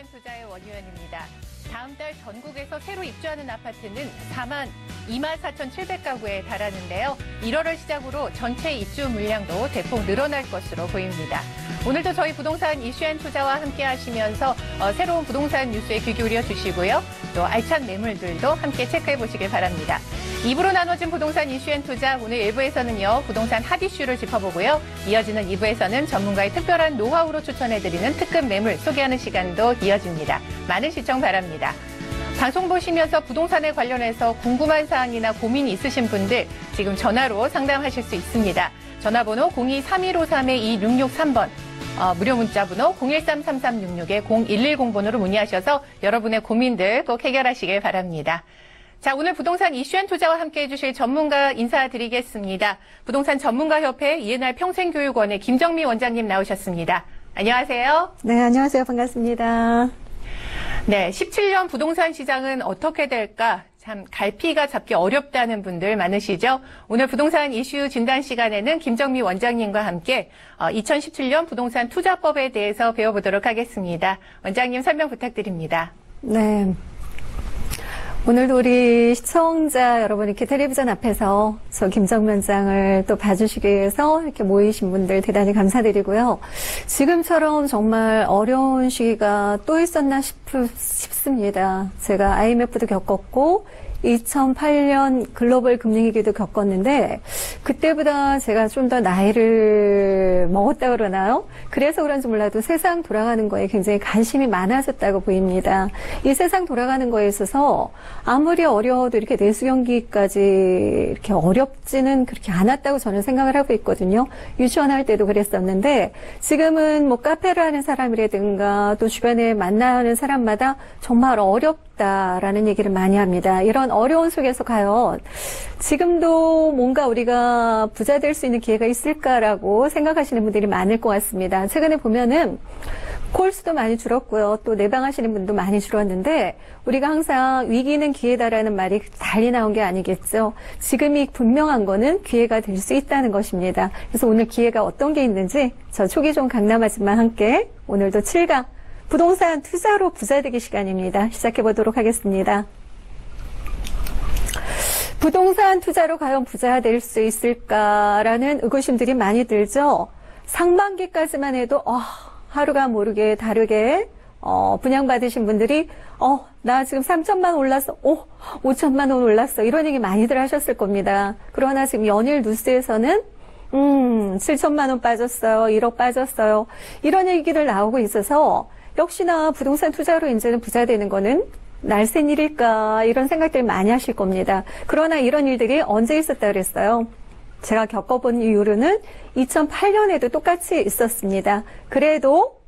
이슈앤투자의 원유연입니다. 다음 달 전국에서 새로 입주하는 아파트는 24,700가구에 달하는데요. 1월을 시작으로 전체 입주 물량도 대폭 늘어날 것으로 보입니다. 오늘도 저희 부동산 이슈앤투자와 함께 하시면서 새로운 부동산 뉴스에 귀 기울여 주시고요. 또 알찬 매물들도 함께 체크해 보시길 바랍니다. 2부로 나눠진 부동산 이슈앤투자, 오늘 1부에서는요. 부동산 핫 이슈를 짚어보고요. 이어지는 2부에서는 전문가의 특별한 노하우로 추천해드리는 특급 매물 소개하는 시간도 이어집니다. 많은 시청 바랍니다. 방송 보시면서 부동산에 관련해서 궁금한 사항이나 고민이 있으신 분들 지금 전화로 상담하실 수 있습니다. 전화번호 02-3153-2663번, 무료 문자번호 013-3366-0110번으로 문의하셔서 여러분의 고민들 꼭 해결하시길 바랍니다. 자, 오늘 부동산 이슈앤투자와 함께 해주실 전문가 인사드리겠습니다. 부동산 전문가협회 이은할 평생교육원의 김정미 원장님 나오셨습니다. 안녕하세요. 네, 안녕하세요. 반갑습니다. 네, 17년 부동산 시장은 어떻게 될까? 참 갈피가 잡기 어렵다는 분들 많으시죠? 오늘 부동산 이슈 진단 시간에는 김정미 원장님과 함께 2017년 부동산 투자법에 대해서 배워보도록 하겠습니다. 원장님 설명 부탁드립니다. 네. 오늘도 우리 시청자 여러분 이렇게 텔레비전 앞에서 저 김정미 원장을 또 봐주시기 위해서 이렇게 모이신 분들 대단히 감사드리고요. 지금처럼 정말 어려운 시기가 또 있었나 싶습니다. 제가 IMF도 겪었고 2008년 글로벌 금융위기도 겪었는데 그때보다 제가 좀 더 나이를 먹었다 그러나요? 그래서 그런지 몰라도 세상 돌아가는 거에 굉장히 관심이 많아졌다고 보입니다. 이 세상 돌아가는 거에 있어서 아무리 어려워도 이렇게 내수경기까지 이렇게 어렵지는 그렇게 않았다고 저는 생각을 하고 있거든요. 유치원 할 때도 그랬었는데 지금은 뭐 카페를 하는 사람이라든가 또 주변에 만나는 사람마다 정말 어렵다라는 얘기를 많이 합니다. 이런 어려운 속에서 과연 지금도 뭔가 우리가 부자 될 수 있는 기회가 있을까라고 생각하시는 분들이 많을 것 같습니다. 최근에 보면은 콜수도 많이 줄었고요. 또 내방하시는 분도 많이 줄었는데 우리가 항상 위기는 기회다라는 말이 달리 나온 게 아니겠죠. 지금이 분명한 거는 기회가 될 수 있다는 것입니다. 그래서 오늘 기회가 어떤 게 있는지 저 초기종 강남아줌마 함께 오늘도 7강 부동산 투자로 부자되기 시간입니다. 시작해 보도록 하겠습니다. 부동산 투자로 과연 부자가 될 수 있을까라는 의구심들이 많이 들죠. 상반기까지만 해도 하루가 모르게 다르게 분양받으신 분들이 나 지금 3천만 원 올랐어. 5천만 원 올랐어. 이런 얘기 많이들 하셨을 겁니다. 그러나 지금 연일 뉴스에서는 7천만 원 빠졌어요. 1억 빠졌어요. 이런 얘기들 나오고 있어서 역시나 부동산 투자로 이제는 부자 되는 거는 날쌘 일일까 이런 생각들 많이 하실 겁니다. 그러나 이런 일들이 언제 있었다 그랬어요? 제가 겪어본 이후로는 2008년에도 똑같이 있었습니다. 그래도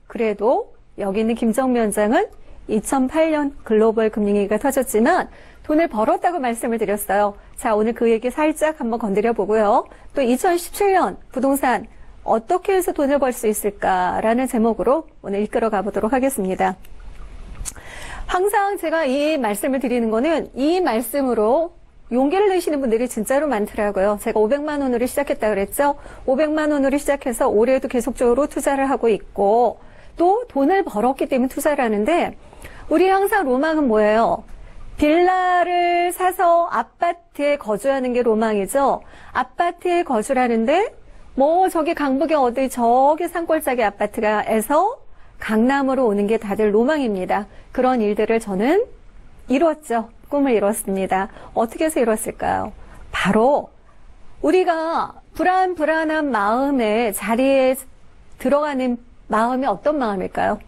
여기 있는 김정미 원장은 2008년 글로벌 금융위기가 터졌지만 돈을 벌었다고 말씀을 드렸어요. 자, 오늘 그 얘기 살짝 한번 건드려 보고요. 또 2017년 부동산 어떻게 해서 돈을 벌 수 있을까라는 제목으로 오늘 이끌어 가보도록 하겠습니다. 항상 제가 이 말씀을 드리는 거는 이 말씀으로 용기를 내시는 분들이 진짜로 많더라고요. 제가 500만 원으로 시작했다 그랬죠. 500만 원으로 시작해서 올해도 계속적으로 투자를 하고 있고 또 돈을 벌었기 때문에 투자를 하는데 우리 항상 로망은 뭐예요? 빌라를 사서 아파트에 거주하는 게 로망이죠. 아파트에 거주하는데 뭐 저기 강북에 어디 저기 산골짜기 아파트가 해서 강남으로 오는 게 다들 로망입니다. 그런 일들을 저는 이뤘죠. 꿈을 이뤘습니다. 어떻게 해서 이뤘을까요? 바로 우리가 불안한 마음의 자리에 들어가는 마음이 어떤 마음일까요?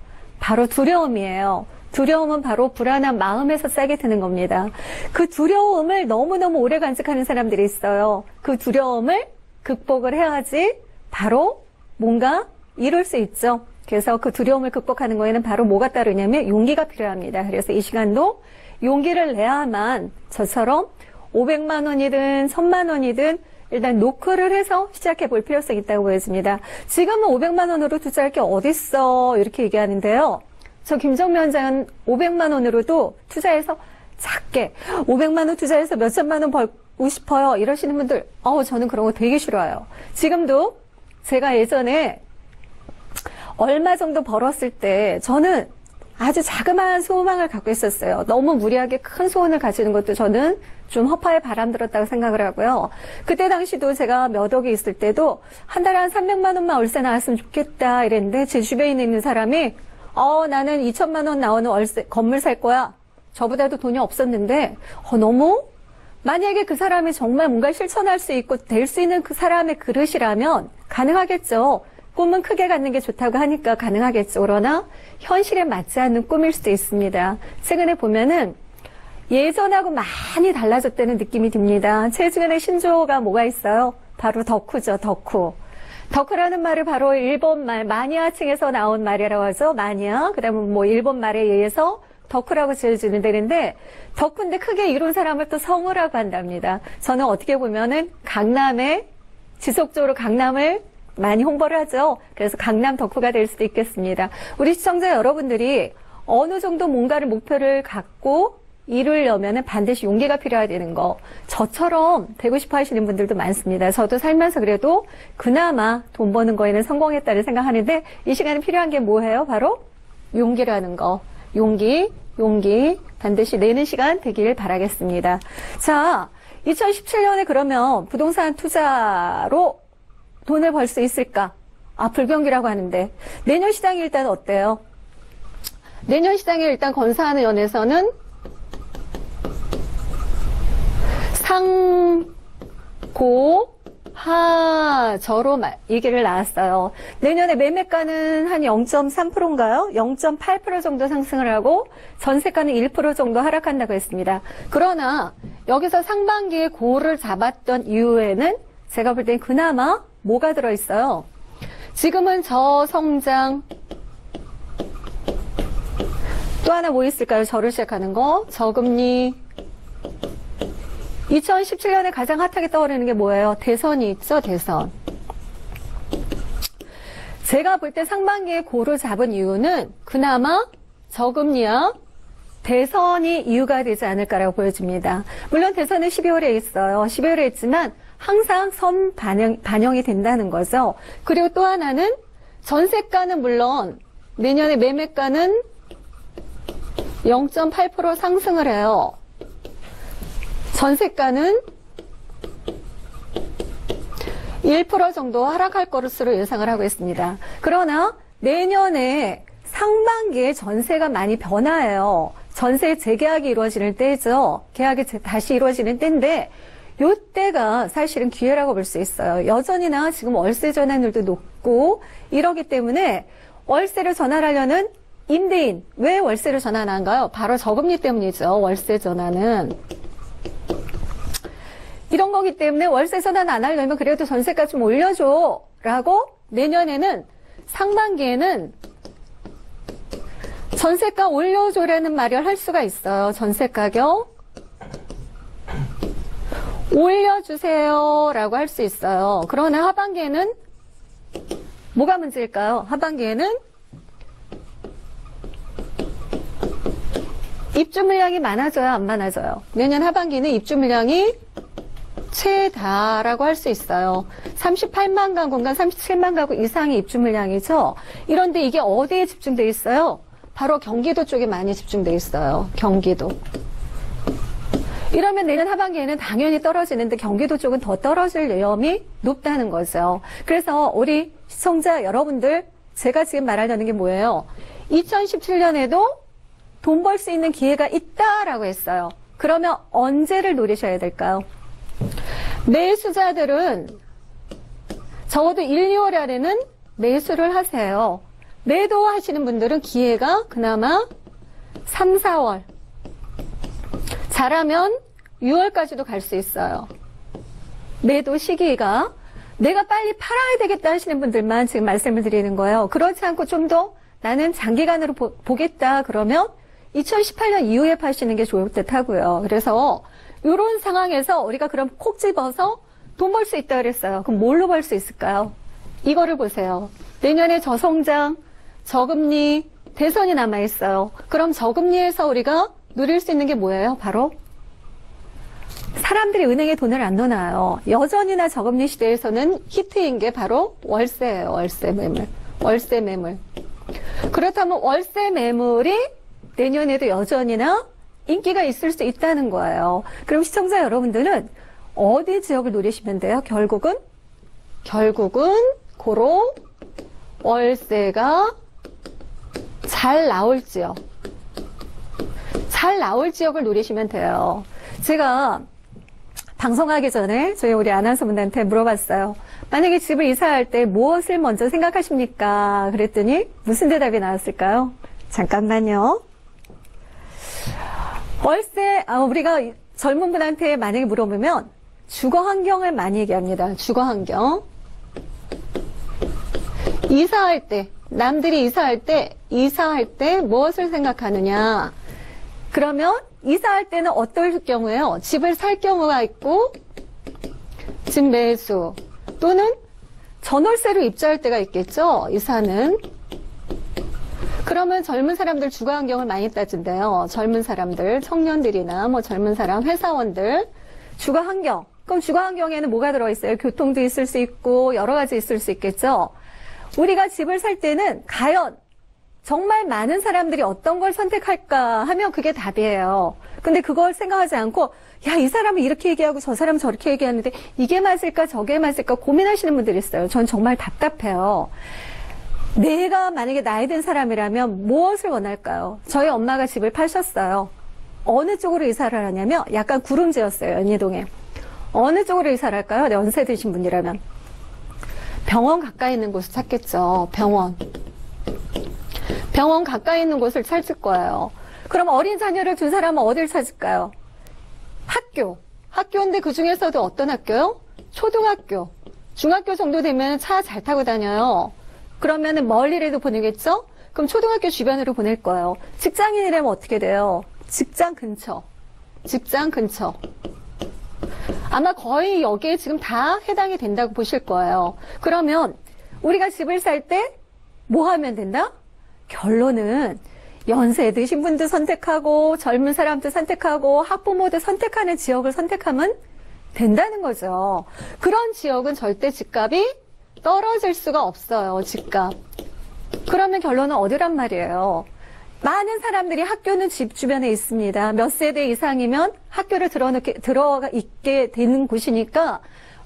바로 두려움이에요. 두려움은 바로 불안한 마음에서 싹이 트는 겁니다. 그 두려움을 너무너무 오래 간직하는 사람들이 있어요. 그 두려움을 극복을 해야지 바로 뭔가 이룰 수 있죠. 그래서 그 두려움을 극복하는 거에는 바로 뭐가 따르냐면 용기가 필요합니다. 그래서 이 시간도 용기를 내야만 저처럼 500만 원이든 1000만 원이든 일단 노크를 해서 시작해 볼 필요성이 있다고 보여집니다. 지금은 500만 원으로 투자할 게 어딨어 이렇게 얘기하는데요. 저 김정미 원장은 500만 원으로도 투자해서 작게 500만 원 투자해서 몇천만 원 벌고 싶어요 이러시는 분들 저는 그런 거 되게 싫어요. 지금도 제가 예전에 얼마 정도 벌었을 때 저는 아주 자그마한 소망을 갖고 있었어요. 너무 무리하게 큰 소원을 가지는 것도 저는 좀 허파에 바람 들었다고 생각을 하고요. 그때 당시도 제가 몇 억이 있을 때도 한 달에 한 300만 원만 월세 나왔으면 좋겠다 이랬는데 제 주변에 있는 사람이 나는 2천만 원 나오는 월세 건물 살 거야. 저보다도 돈이 없었는데 너무 만약에 그 사람이 정말 뭔가 실천할 수 있고 될 수 있는 그 사람의 그릇이라면 가능하겠죠. 꿈은 크게 갖는 게 좋다고 하니까 가능하겠죠. 그러나 현실에 맞지 않는 꿈일 수도 있습니다. 최근에 보면은 예전하고 많이 달라졌다는 느낌이 듭니다. 최근에 신조어가 뭐가 있어요? 바로 덕후죠. 덕후. 덕후라는 말을 바로 일본 말 마니아층에서 나온 말이라고 하죠. 마니아. 그다음에 뭐 일본 말에 의해서 덕후라고 지어지는 데인데 덕후인데 크게 이룬 사람을 또 성우라고 한답니다. 저는 어떻게 보면은 강남에 지속적으로 강남을 많이 홍보를 하죠. 그래서 강남 덕후가 될 수도 있겠습니다. 우리 시청자 여러분들이 어느 정도 뭔가를 목표를 갖고 이루려면 반드시 용기가 필요해야 되는 거. 저처럼 되고 싶어 하시는 분들도 많습니다. 저도 살면서 그래도 그나마 돈 버는 거에는 성공했다는 생각하는데 이 시간에 필요한 게 뭐예요? 바로 용기라는 거. 용기 반드시 내는 시간 되길 바라겠습니다. 자, 2017년에 그러면 부동산 투자로 돈을 벌 수 있을까? 불경기라고 하는데 내년 시장이 일단 어때요? 내년 시장에 일단 건사하는 연에서는 상고하저로 얘기를 나왔어요. 내년에 매매가는 한 0.3%인가요? 0.8% 정도 상승을 하고 전세가는 1% 정도 하락한다고 했습니다. 그러나 여기서 상반기에 고를 잡았던 이후에는 제가 볼 땐 그나마 뭐가 들어있어요? 지금은 저성장 또 하나 뭐 있을까요? 저를 시작하는 거 저금리 2017년에 가장 핫하게 떠오르는 게 뭐예요? 대선이 있죠? 대선. 제가 볼 때 상반기에 고를 잡은 이유는 그나마 저금리와 대선이 이유가 되지 않을까라고 보여집니다. 물론 대선은 12월에 있어요. 12월에 있지만 항상 선 반영이 된다는 거죠. 그리고 또 하나는 전세가는 물론 내년에 매매가는 0.8% 상승을 해요. 전세가는 1% 정도 하락할 것으로 예상을 하고 있습니다. 그러나 내년에 상반기에 전세가 많이 변화해요. 전세 재계약이 이루어지는 때죠. 계약이 다시 이루어지는 때인데 이때가 사실은 기회라고 볼 수 있어요. 여전히나 지금 월세 전환율도 높고 이러기 때문에 월세를 전환하려는 임대인 왜 월세를 전환한가요? 바로 저금리 때문이죠. 월세 전환은. 이런 거기 때문에 월세 전환 안 하려면 그래도 전세가 좀 올려줘 라고 내년에는 상반기에는 전세가 올려줘라는 말을 할 수가 있어요. 전세 가격 올려주세요 라고 할 수 있어요. 그러나 하반기에는 뭐가 문제일까요? 하반기에는 입주 물량이 많아져요? 안 많아져요? 내년 하반기는 입주 물량이 최다라고 할 수 있어요. 38만 가구인가 37만 가구 이상의 입주 물량이죠. 이런데 이게 어디에 집중되어 있어요? 바로 경기도 쪽에 많이 집중되어 있어요. 경기도. 이러면 내년 하반기에는 당연히 떨어지는데 경기도 쪽은 더 떨어질 위험이 높다는 거죠. 그래서 우리 시청자 여러분들 제가 지금 말하려는 게 뭐예요? 2017년에도 돈 벌 수 있는 기회가 있다라고 했어요. 그러면 언제를 노리셔야 될까요? 매수자들은 적어도 1, 2월 안에는 매수를 하세요. 매도하시는 분들은 기회가 그나마 3, 4월. 잘하면 6월까지도 갈 수 있어요. 매도 시기가 내가 빨리 팔아야 되겠다 하시는 분들만 지금 말씀을 드리는 거예요. 그렇지 않고 좀 더 나는 장기간으로 보겠다 그러면 2018년 이후에 파시는 게 좋을 듯 하고요. 그래서 이런 상황에서 우리가 그럼 콕 집어서 돈 벌 수 있다 그랬어요. 그럼 뭘로 벌 수 있을까요? 이거를 보세요. 내년에 저성장, 저금리, 대선이 남아있어요. 그럼 저금리에서 우리가 누릴 수 있는 게 뭐예요? 바로 사람들이 은행에 돈을 안 넣어놔요. 여전히나 저금리 시대에서는 히트인 게 바로 월세예요. 월세 매물. 월세 매물. 그렇다면 월세 매물이 내년에도 여전히나 인기가 있을 수 있다는 거예요. 그럼 시청자 여러분들은 어디 지역을 노리시면 돼요? 결국은 고로 월세가 잘 나올 지역. 잘 나올 지역을 노리시면 돼요. 제가 방송하기 전에 저희 우리 아나운서분들한테 물어봤어요. 만약에 집을 이사할 때 무엇을 먼저 생각하십니까? 그랬더니 무슨 대답이 나왔을까요? 잠깐만요. 월세, 우리가 젊은 분한테 만약에 물어보면 주거 환경을 많이 얘기합니다. 주거 환경. 이사할 때, 남들이 이사할 때 무엇을 생각하느냐? 그러면 이사할 때는 어떨 경우에요? 집을 살 경우가 있고, 집 매수, 또는 전월세로 입주할 때가 있겠죠? 이사는. 그러면 젊은 사람들 주거 환경을 많이 따진대요. 젊은 사람들, 청년들이나 뭐 젊은 사람, 회사원들, 주거 환경. 그럼 주거 환경에는 뭐가 들어있어요? 교통도 있을 수 있고, 여러 가지 있을 수 있겠죠? 우리가 집을 살 때는 과연 정말 많은 사람들이 어떤 걸 선택할까 하면 그게 답이에요. 근데 그걸 생각하지 않고 야, 이 사람은 이렇게 얘기하고 저 사람은 저렇게 얘기하는데 이게 맞을까 저게 맞을까 고민하시는 분들이 있어요. 전 정말 답답해요. 내가 만약에 나이 든 사람이라면 무엇을 원할까요? 저희 엄마가 집을 파셨어요. 어느 쪽으로 이사를 하냐면 약간 구름지였어요. 연희동에. 어느 쪽으로 이사를 할까요? 연세 드신 분이라면. 병원 가까이 있는 곳을 찾겠죠. 병원 가까이 있는 곳을 찾을 거예요. 그럼 어린 자녀를 둔 사람은 어딜 찾을까요? 학교인데 그 중에서도 어떤 학교요? 초등학교, 중학교 정도 되면 차 잘 타고 다녀요. 그러면은 멀리라도 보내겠죠? 그럼 초등학교 주변으로 보낼 거예요. 직장인이라면 어떻게 돼요? 직장 근처. 아마 거의 여기에 지금 다 해당이 된다고 보실 거예요. 그러면 우리가 집을 살 때 뭐 하면 된다? 결론은 연세 드신 분도 선택하고 젊은 사람도 선택하고 학부모도 선택하는 지역을 선택하면 된다는 거죠. 그런 지역은 절대 집값이 떨어질 수가 없어요. 집값. 그러면 결론은 어디란 말이에요? 많은 사람들이 학교는 집 주변에 있습니다. 몇 세대 이상이면 학교를 들어가 있게 되는 곳이니까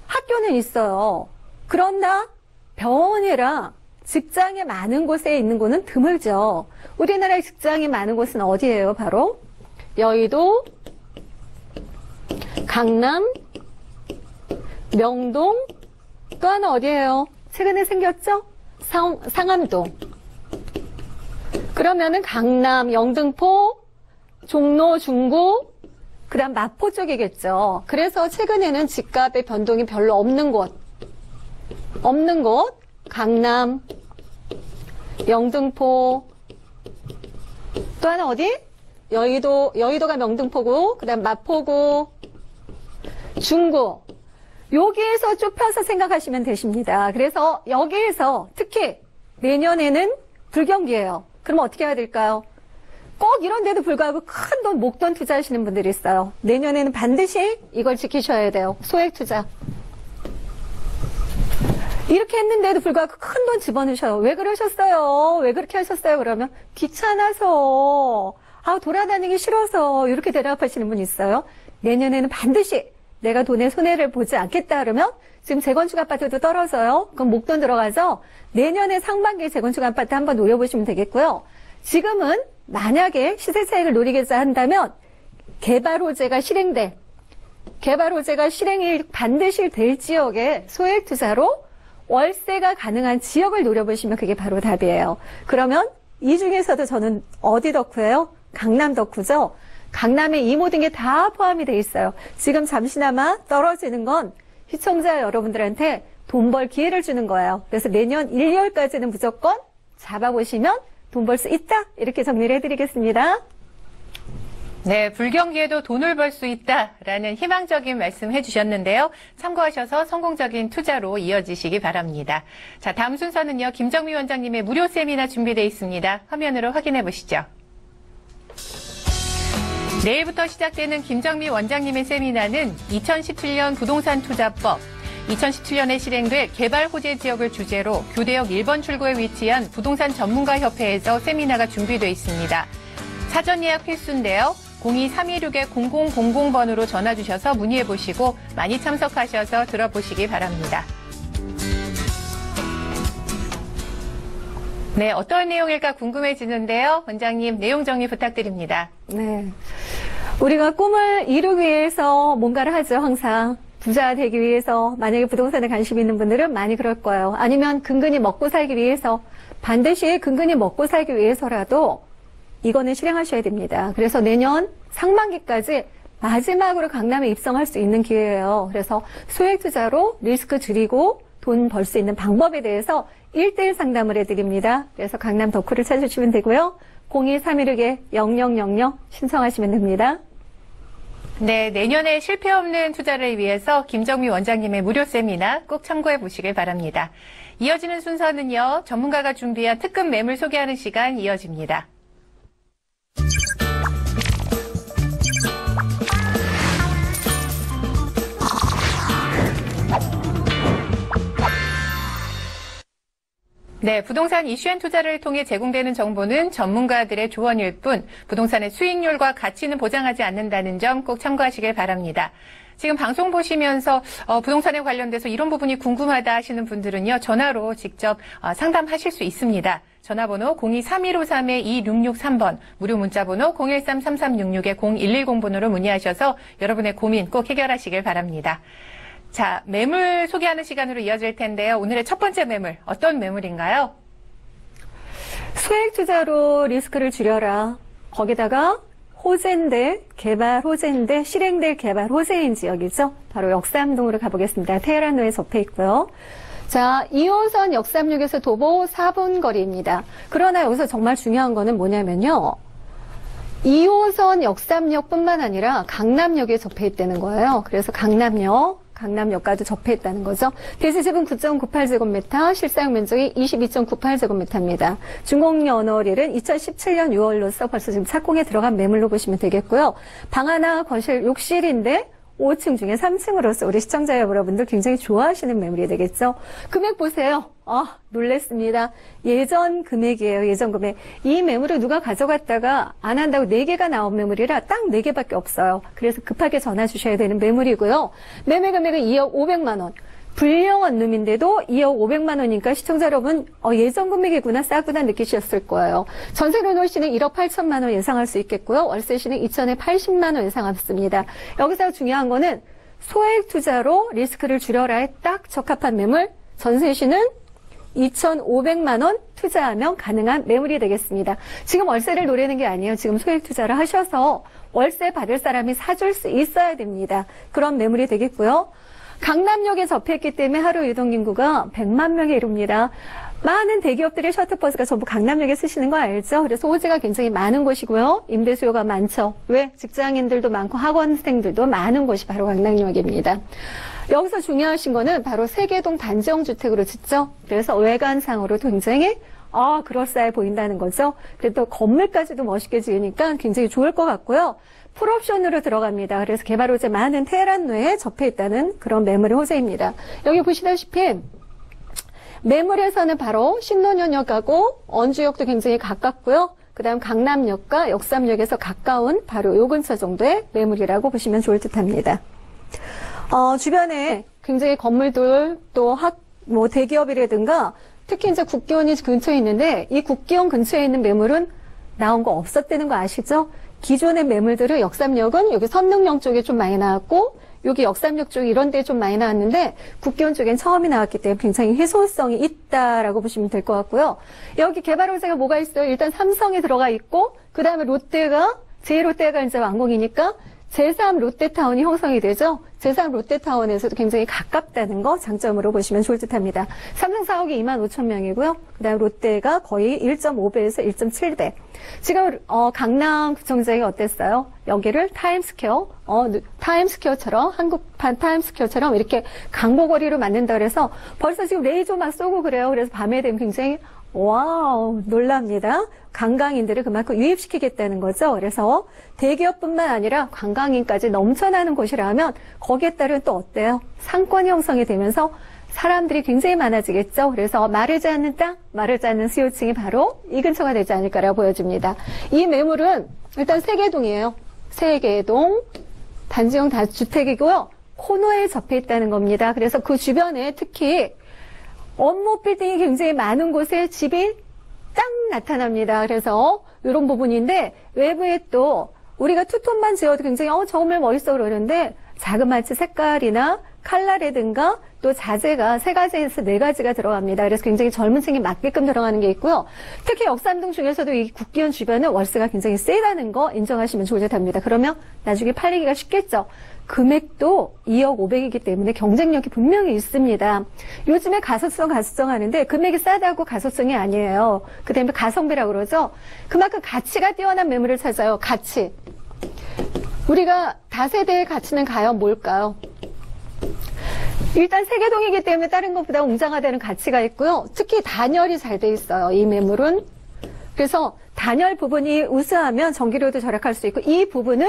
학교는 있어요. 그러나 병원이랑 직장이 많은 곳에 있는 곳은 드물죠. 우리나라의 직장이 많은 곳은 어디예요? 바로 여의도, 강남, 명동, 또 하나 어디예요? 최근에 생겼죠? 상암동. 그러면은 강남, 영등포, 종로, 중구, 그 다음 마포 쪽이겠죠. 그래서 최근에는 집값의 변동이 별로 없는 곳, 강남, 영등포, 또 하나 어디? 여의도가 명등포고, 그 다음 마포구, 중구. 여기에서 좁혀서 생각하시면 되십니다. 그래서 여기에서 특히 내년에는 불경기예요. 그럼 어떻게 해야 될까요? 꼭 이런데도 불구하고 큰 돈, 목돈 투자하시는 분들이 있어요. 내년에는 반드시 이걸 지키셔야 돼요. 소액 투자. 이렇게 했는데도 불구하고 큰 돈 집어넣으셔요. 왜 그러셨어요? 왜 그렇게 하셨어요? 그러면 귀찮아서, 돌아다니기 싫어서 이렇게 대답하시는 분 있어요. 내년에는 반드시 내가 돈에 손해를 보지 않겠다 그러면 지금 재건축 아파트도 떨어져요. 그럼 목돈 들어가서 내년에 상반기에 재건축 아파트 한번 노려보시면 되겠고요. 지금은 만약에 시세 차익을 노리겠다 한다면 개발 호재가 실행이 반드시 될 지역에 소액 투자로 월세가 가능한 지역을 노려보시면 그게 바로 답이에요. 그러면 이 중에서도 저는 어디 덕후예요? 강남 덕후죠? 강남에 이 모든 게 다 포함이 돼 있어요. 지금 잠시나마 떨어지는 건 시청자 여러분들한테 돈 벌 기회를 주는 거예요. 그래서 내년 1, 2월까지는 무조건 잡아보시면 돈 벌 수 있다. 이렇게 정리를 해드리겠습니다. 네, 불경기에도 돈을 벌 수 있다라는 희망적인 말씀 해주셨는데요. 참고하셔서 성공적인 투자로 이어지시기 바랍니다. 자, 다음 순서는요. 김정미 원장님의 무료 세미나 준비되어 있습니다. 화면으로 확인해 보시죠. 내일부터 시작되는 김정미 원장님의 세미나는 2017년 부동산 투자법, 2017년에 실행될 개발 호재 지역을 주제로 교대역 1번 출구에 위치한 부동산 전문가협회에서 세미나가 준비되어 있습니다. 사전 예약 필수인데요. 02-326-0000번으로 전화 주셔서 문의해 보시고 많이 참석하셔서 들어보시기 바랍니다. 네, 어떤 내용일까 궁금해지는데요. 원장님, 내용 정리 부탁드립니다. 네. 우리가 꿈을 이루기 위해서 뭔가를 하죠, 항상. 부자 되기 위해서, 만약에 부동산에 관심 있는 분들은 많이 그럴 거예요. 아니면 근근히 먹고 살기 위해서, 반드시 근근히 먹고 살기 위해서라도 이거는 실행하셔야 됩니다. 그래서 내년 상반기까지 마지막으로 강남에 입성할 수 있는 기회예요. 그래서 소액 투자로 리스크 줄이고 돈 벌 수 있는 방법에 대해서 1:1 상담을 해드립니다. 그래서 강남 덕후를 찾으시면 되고요. 02-316-0000 신청하시면 됩니다. 네, 내년에 실패 없는 투자를 위해서 김정미 원장님의 무료 세미나 꼭 참고해 보시길 바랍니다. 이어지는 순서는요, 전문가가 준비한 특급 매물 소개하는 시간 이어집니다. 네, 부동산 이슈앤투자를 통해 제공되는 정보는 전문가들의 조언일 뿐 부동산의 수익률과 가치는 보장하지 않는다는 점 꼭 참고하시길 바랍니다. 지금 방송 보시면서 부동산에 관련돼서 이런 부분이 궁금하다 하시는 분들은요, 전화로 직접 상담하실 수 있습니다. 전화번호 02-3153-2663번, 무료 문자번호 013-3366-0110번으로 문의하셔서 여러분의 고민 꼭 해결하시길 바랍니다. 자, 매물 소개하는 시간으로 이어질 텐데요. 오늘의 첫 번째 매물, 어떤 매물인가요? 소액 투자로 리스크를 줄여라. 거기다가 호재인데, 개발 호재인데, 실행될 개발 호재인 지역이죠. 바로 역삼동으로 가보겠습니다. 테헤란로에 접해 있고요. 자, 2호선 역삼역에서 도보 4분 거리입니다. 그러나 여기서 정말 중요한 거는 뭐냐면요. 2호선 역삼역뿐만 아니라 강남역에 접해 있다는 거예요. 그래서 강남역과도 접해 있다는 거죠. 대지집은 9.98제곱미터, 실사용 면적이 22.98제곱미터입니다. 준공연월일은 2017년 6월로서 벌써 지금 착공에 들어간 매물로 보시면 되겠고요. 방 하나, 거실, 욕실인데 5층 중에 3층으로서 우리 시청자 여러분들 굉장히 좋아하시는 매물이 되겠죠. 금액 보세요. 놀랬습니다. 예전 금액이에요. 예전 금액. 이 매물을 누가 가져갔다가 안 한다고 4개가 나온 매물이라 딱 4개밖에 없어요. 그래서 급하게 전화 주셔야 되는 매물이고요. 매매 금액은 2억 500만 원. 불량 원룸인데도 2억 500만 원이니까 시청자 여러분 예전 금액이구나 싸구나 느끼셨을 거예요. 전세로 놓으시는 1억 8천만 원 예상할 수 있겠고요. 월세시는 2,080만 원 예상합니다. 여기서 중요한 거는 소액 투자로 리스크를 줄여라에 딱 적합한 매물, 전세시는 2,500만 원 투자하면 가능한 매물이 되겠습니다. 지금 월세를 노리는 게 아니에요. 지금 소액 투자를 하셔서 월세 받을 사람이 사줄 수 있어야 됩니다. 그런 매물이 되겠고요. 강남역에 접했기 때문에 하루 이동인구가 100만 명에 이릅니다. 많은 대기업들의 셔틀버스가 전부 강남역에 쓰시는 거 알죠? 그래서 호재가 굉장히 많은 곳이고요. 임대 수요가 많죠. 왜? 직장인들도 많고 학원생들도 많은 곳이 바로 강남역입니다. 여기서 중요하신 거는 바로 세개동 단지형 주택으로 짓죠. 그래서 외관상으로 굉장히 그럴싸해 보인다는 거죠. 그래도 건물까지도 멋있게 지으니까 굉장히 좋을 것 같고요. 풀옵션으로 들어갑니다. 그래서 개발 호재 많은 테헤란로에 접해 있다는 그런 매물의 호재입니다. 여기 보시다시피 매물에서는 바로 신논현역하고 언주역도 굉장히 가깝고요. 그 다음 강남역과 역삼역에서 가까운 바로 요 근처 정도의 매물이라고 보시면 좋을 듯 합니다. 주변에 굉장히 건물들 또 대기업이라든가 특히 이제 국기원이 근처에 있는데 이 국기원 근처에 있는 매물은 나온 거 없었다는 거 아시죠? 기존의 매물들은 역삼역은 여기 선릉역 쪽에 좀 많이 나왔고 여기 역삼역 쪽 이런 데 좀 많이 나왔는데 국기원 쪽엔 처음이 나왔기 때문에 굉장히 희소성이 있다라고 보시면 될 것 같고요. 여기 개발 호재가 뭐가 있어요? 일단 삼성이 들어가 있고 그 다음에 제1롯데가 이제 완공이니까 제3 롯데타운이 형성이 되죠. 제3 롯데타운에서도 굉장히 가깝다는 거 장점으로 보시면 좋을 듯 합니다. 삼성 사옥이 25,000명이고요. 그 다음 롯데가 거의 1.5배에서 1.7배. 지금 강남구청장이 어땠어요? 여기를 타임스퀘어처럼 한국판 타임스퀘어처럼 이렇게 강보거리로 만든다 그래서 벌써 지금 레이저 막 쏘고 그래요. 그래서 밤에 되면 굉장히 와우, 놀랍니다. 관광인들을 그만큼 유입시키겠다는 거죠. 그래서 대기업뿐만 아니라 관광인까지 넘쳐나는 곳이라면 거기에 따른 또 어때요? 상권이 형성이 되면서 사람들이 굉장히 많아지겠죠. 그래서 마르지 않는 땅, 마르지 않는 수요층이 바로 이 근처가 되지 않을까라고 보여집니다. 이 매물은 일단 세계동이에요. 세계동, 단지형 다주택이고요. 코너에 접해 있다는 겁니다. 그래서 그 주변에 특히 원목 빌딩이 굉장히 많은 곳에 집이 딱 나타납니다. 그래서 이런 부분인데 외부에 또 우리가 투톤만 지어도 굉장히 정말 멋있어 그러는데 자그마치 색깔이나 칼라라든가 또 자재가 3가지에서 4가지가 들어갑니다. 그래서 굉장히 젊은 층이 맞게끔 들어가는 게 있고요. 특히 역삼동 중에서도 이 국기원 주변은 월세가 굉장히 세다는 거 인정하시면 좋을 듯 합니다. 그러면 나중에 팔리기가 쉽겠죠. 금액도 2억 5백이기 때문에 경쟁력이 분명히 있습니다. 요즘에 가소성 하는데 금액이 싸다고 가소성이 아니에요. 그 다음에 가성비라고 그러죠. 그만큼 가치가 뛰어난 매물을 찾아요. 가치. 우리가 다세대의 가치는 과연 뭘까요? 일단 세계동이기 때문에 다른 것보다 웅장하다는 가치가 있고요. 특히 단열이 잘 돼 있어요. 이 매물은. 그래서 단열 부분이 우수하면 전기료도 절약할 수 있고 이 부분은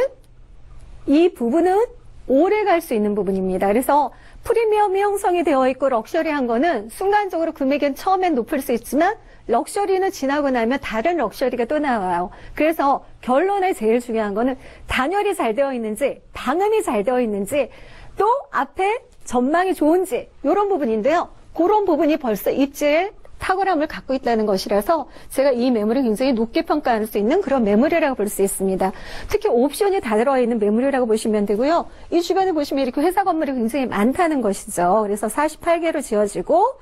오래 갈 수 있는 부분입니다. 그래서 프리미엄이 형성이 되어 있고 럭셔리한 거는 순간적으로 금액은 처음엔 높을 수 있지만 럭셔리는 지나고 나면 다른 럭셔리가 또 나와요. 그래서 결론에 제일 중요한 거는 단열이 잘 되어 있는지 방음이 잘 되어 있는지 또 앞에 전망이 좋은지 이런 부분인데요. 그런 부분이 벌써 입지에 탁월함을 갖고 있다는 것이라서 제가 이 매물을 굉장히 높게 평가할 수 있는 그런 매물이라고 볼 수 있습니다. 특히 옵션이 다 들어있는 매물이라고 보시면 되고요. 이 주변에 보시면 이렇게 회사 건물이 굉장히 많다는 것이죠. 그래서 48개로 지어지고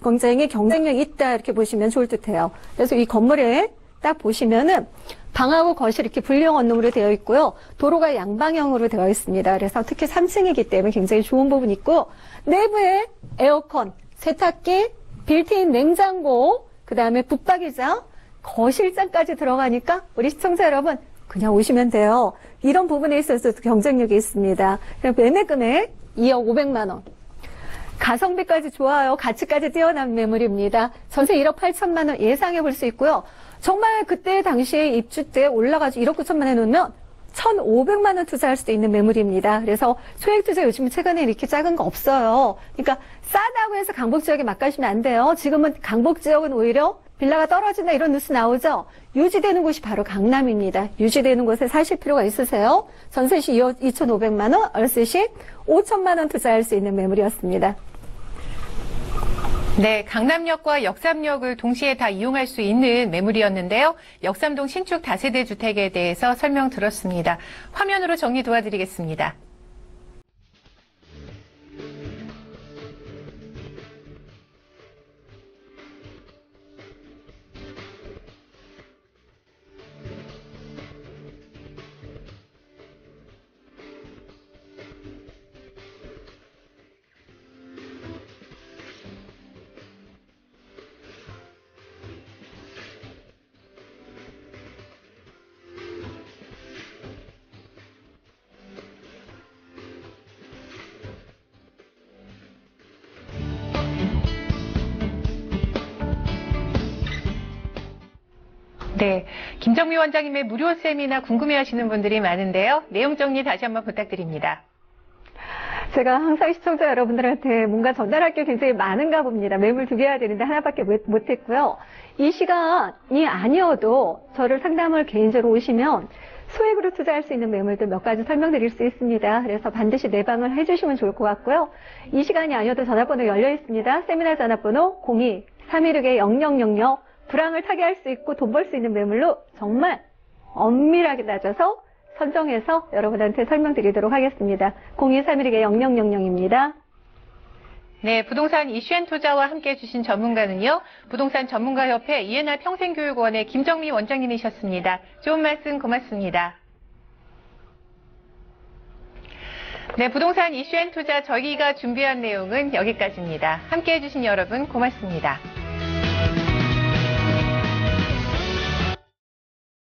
굉장히 경쟁력이 있다 이렇게 보시면 좋을 듯해요. 그래서 이 건물에 딱 보시면은 방하고 거실 이렇게 분리형 원룸으로 되어 있고요. 도로가 양방향으로 되어 있습니다. 그래서 특히 3층이기 때문에 굉장히 좋은 부분이 있고 내부에 에어컨, 세탁기, 빌트인 냉장고, 그 다음에 붙박이장, 거실장까지 들어가니까 우리 시청자 여러분 그냥 오시면 돼요. 이런 부분에 있어서도 경쟁력이 있습니다. 매매 금액 2억 5백만 원. 가성비까지 좋아요. 가치까지 뛰어난 매물입니다. 전세 1억 8천만 원 예상해 볼 수 있고요. 정말 그때 당시에 입주 때 올라가지고 1억 9천만 원 해놓으면 1,500만 원 투자할 수도 있는 매물입니다. 그래서 소액 투자 요즘 최근에 이렇게 작은 거 없어요. 그러니까 싸다고 해서 강북 지역에 막 가시면 안 돼요. 지금은 강북 지역은 오히려 빌라가 떨어진다 이런 뉴스 나오죠. 유지되는 곳이 바로 강남입니다. 유지되는 곳에 사실 필요가 있으세요. 전세시 2,500만 원, 월세시 5천만 원 투자할 수 있는 매물이었습니다. 네, 강남역과 역삼역을 동시에 다 이용할 수 있는 매물이었는데요. 역삼동 신축 다세대 주택에 대해서 설명 들었습니다. 화면으로 정리 도와드리겠습니다. 네, 김정미 원장님의 무료 세미나 궁금해하시는 분들이 많은데요. 내용 정리 다시 한번 부탁드립니다. 제가 항상 시청자 여러분들한테 뭔가 전달할 게 굉장히 많은가 봅니다. 매물 2개 해야 되는데 하나밖에 못했고요. 이 시간이 아니어도 저를 상담을 개인적으로 오시면 소액으로 투자할 수 있는 매물들 몇 가지 설명드릴 수 있습니다. 그래서 반드시 내방을 해주시면 좋을 것 같고요. 이 시간이 아니어도 전화번호 열려 있습니다. 세미나 전화번호 02-316-0000 불황을 타개할 수 있고 돈 벌 수 있는 매물로 정말 엄밀하게 따져서 선정해서 여러분한테 설명드리도록 하겠습니다. 02-316-0000입니다. 네, 부동산 이슈앤투자와 함께해 주신 전문가는요. 부동산 전문가협회 이해나 평생교육원의 김정미 원장님이셨습니다. 좋은 말씀 고맙습니다. 네, 부동산 이슈앤투자 저희가 준비한 내용은 여기까지입니다. 함께해 주신 여러분 고맙습니다.